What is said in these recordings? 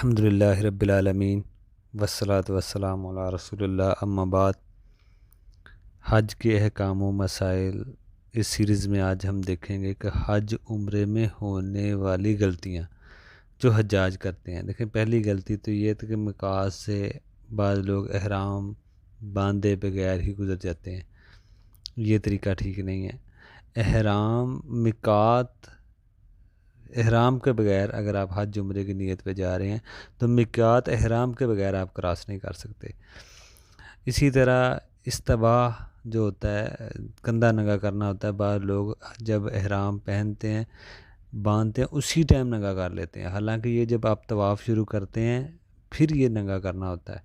अल्हम्दुलिल्लाहि रब्बिल आलमीन वस्सलातु वस्सलामु अला रसूलिल्लाह अम्मा बाद। हज के अहकाम व मसाइल इस सीरीज़ में आज हम देखेंगे कि हज उम्रे में होने वाली गलतियाँ जो हज्जाज करते हैं। देखें, पहली गलती तो ये थी कि मिकात से बाद लोग एहराम बांधे बगैर ही गुज़र जाते हैं। ये तरीका ठीक नहीं है। एहराम मिकात एहराम के बगैर अगर आप हज उम्रे की नीयत पे जा रहे हैं तो मिकात एहराम के बगैर आप क्रॉस नहीं कर सकते। इसी तरह इस्तबाह जो होता है, कंधा नंगा करना होता है, बाद लोग जब एहराम पहनते हैं बांधते हैं उसी टाइम नंगा कर लेते हैं, हालांकि ये जब आप तवाफ़ शुरू करते हैं फिर ये नंगा करना होता है।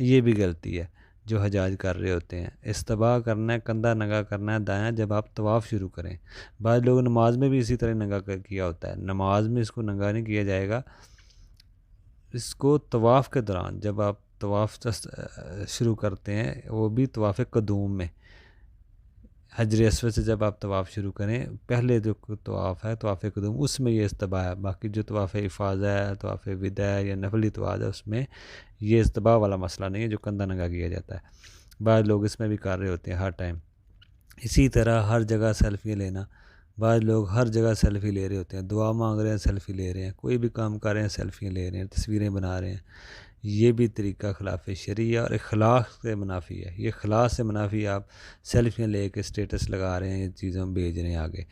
ये भी गलती है जो हजाज कर रहे होते हैं। इस्तबाह करना है, कंधा नंगा करना है दायां जब आप तवाफ़ शुरू करें। बाद लोग नमाज में भी इसी तरह नंगा किया होता है। नमाज में इसको नंगा नहीं किया जाएगा, इसको तवाफ़ के दौरान जब आप तवाफ़ शुरू करते हैं, वो भी तवाफ़ कदूम में हजर अस्वद से जब आप तवाफ़ शुरू करें, पहले जो तवाफ़ है तवाफ़ कदूम, उसमें ये इस्तबाह है। बाकी जो तवाफ़ इफ़ाज़ा है, तवाफ़ विदा है या नफली तवाफ़ है, उसमें ये इस्तबाह वाला मसला नहीं है जो कंधा नंगा किया जाता है। बाद लोग इसमें भी कर रहे होते हैं हर टाइम। इसी तरह हर जगह सेल्फ़ी लेना, बाद लोग हर जगह सेल्फ़ी ले रहे होते हैं, दुआ मांग रहे हैं सेल्फ़ी ले रहे हैं, कोई भी काम कर रहे हैं सेल्फ़ी ले रहे हैं, तस्वीरें बना रहे हैं। ये भी तरीका खिलाफ शरीयत और इखलाक से मुनाफी है। ये इखलाक से मुनाफी आप सेल्फियाँ ले कर स्टेटस लगा रहे हैं, ये चीज़ों भेज रहे हैं आगे।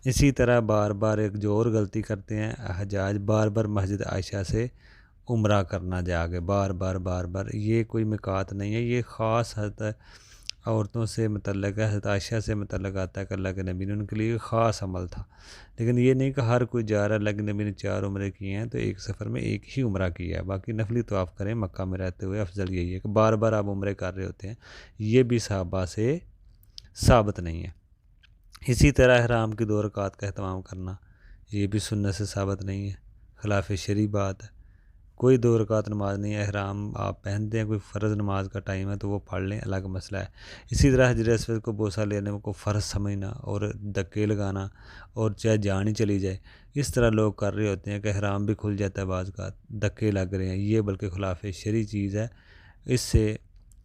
इसी तरह बार बार एक जो और गलती करते हैं हजाज, बार बार मस्जिद आयशा से उम्रा करना जाके बार बार। ये कोई मिकात नहीं है, ये ख़ास हद औरतों से मतलब है, हज़रत आयशा से मतलब आता है कि अल्लाह के नबी ने उनके लिए ख़ास अमल था। लेकिन ये नहीं कि हर कोई जा रहा है। अल्लाह के नबी ने 4 उम्रे किए हैं तो एक सफ़र में एक ही उम्रा किया है, बाकी नफली तवाफ़ करें मक्का में रहते हुए। अफजल यही है कि बार बार आप उम्रे कर रहे होते हैं, ये भी सहाबा से साबित नहीं है। इसी तरह अहराम की 2 रकात का अहतमाम करना, ये भी सुन्नत से साबित नहीं है, खिलाफ शरई बात है। कोई 2 रकात नमाज नहीं है, एहराम आप पहनते हैं, कोई फ़र्ज़ नमाज का टाइम है तो वो पढ़ लें, अलग मसला है। इसी तरह हजर अस्वद को बोसा लेने को फ़र्ज़ समझना और धक्के लगाना और चाहे जान ही चली जाए, इस तरह लोग कर रहे होते हैं कि एहराम भी खुल जाता है, बाज़ का धक्के लग रहे हैं। ये बल्कि खिलाफ शरई चीज़ है, इससे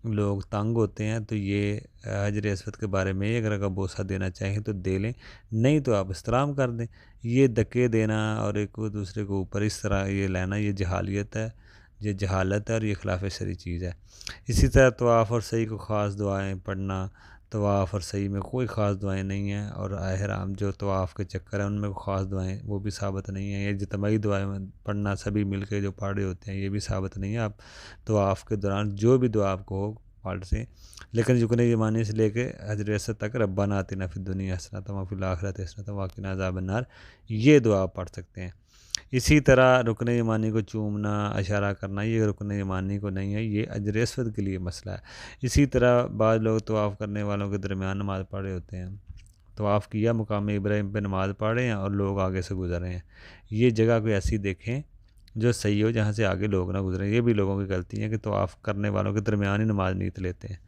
लोग तंग होते हैं। तो ये हजर अस्वद के बारे में अगर आप बोसा देना चाहें तो दे लें, नहीं तो आप इस्तलाम कर दें। ये धक्के देना और एक दूसरे को ऊपर इस तरह ये लेना, ये जहालियत है, ये जहालत है और ये खिलाफ शरई चीज़ है। इसी तरह तवाफ़ और सही को ख़ास दुआएं पढ़ना, तवाफ़ और सही में कोई ख़ास दुआएं नहीं हैं, और एहराम जो तवाफ़ के चक्कर है उनमें ख़ास दुआएं वो भी साबित नहीं है। ये इज्तिमाई दुआएं पढ़ना सभी मिल के जो पढ़ रहे होते हैं, ये भी साबित नहीं है। आप तवाफ़ के दौरान जो भी दुआ आपको हो पढ़ से, लेकिन रुकन यमानी से लेके हजर अस्वद तक रब्बना आतिना फिद दुनिया हसनतम व फिल आखिरति हसनतम व क़िना अज़ाबन्नार, ये दुआ आप पढ़ सकते हैं। इसी तरह रुकन यमानी को चूमना, इशारा करना, ये रुकन यमानी को नहीं है, ये हजर अस्वद के लिए मसला है। इसी तरह बाद लोग तवाफ़ करने वालों के दरमियान नमाज़ पढ़ रहे होते हैं, तवाफ़ किया मुकाम इब्राहिम पे नमाज़ पढ़ रहे हैं और लोग आगे से गुजर रहे हैं। ये जगह कोई ऐसी देखें जो सही हो, जहाँ से आगे लोग ना गुजरें। ये भी लोगों की गलती है कि तवाफ़ करने वालों के दरमियान ही नमाज़ नीयत लेते हैं,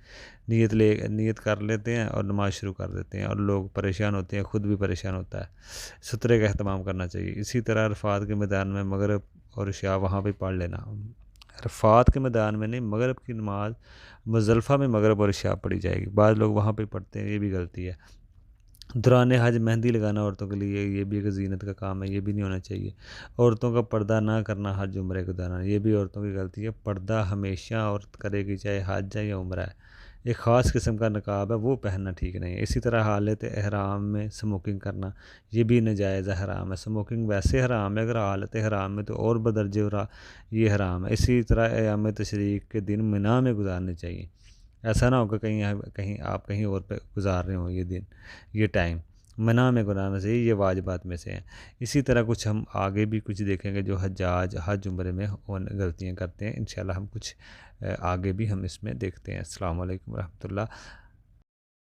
नीयत कर लेते हैं और नमाज़ शुरू कर देते हैं, और लोग परेशान होते हैं, ख़ुद भी परेशान होता है। सुतरे का अहतमाम करना चाहिए। इसी तरह अरफ़ात के मैदान में मगरिब और इशा वहाँ पे पढ़ लेना। अरफ़ात के मैदान में नहीं, मगरिब की नमाज़ मुज़दलिफ़ा में मगरिब और इशा पढ़ी जाएगी, बाद लोग वहाँ पे पढ़ते हैं, ये भी गलती है। दौरान हज मेहंदी लगाना औरतों के लिए ये भी एक ज़ीनत का काम है, ये भी नहीं होना चाहिए। औरतों का पर्दा ना करना हज उम्रे के दौरान, ये भी औरतों की गलती है। पर्दा हमेशा औरत करेगी, चाहे हज है या उम्रा है। एक ख़ास किस्म का नकाब है, वो पहनना ठीक नहीं है। इसी तरह हालत एहराम में स्मोकिंग करना, ये भी नाजायज़ हराम है। स्मोकिंग वैसे हराम है, अगर हालत हराम में तो और बदर्जे हो ये हराम है। इसी तरह अयाम तशरीक़ के दिन मिना में गुजारने चाहिए। ऐसा ना हो कि कहीं आप कहीं और पे गुजार रहे हो ये दिन, ये टाइम मिना में गुजारना चाहिए, ये वाजिबात में से हैं। इसी तरह कुछ हम आगे भी कुछ देखेंगे जो हज्जाज हज उम्रे में गलतियाँ करते हैं। इंशाल्लाह हम कुछ आगे भी हम इसमें देखते हैं। अस्सलामु अलैकुम रहमतुल्लाह।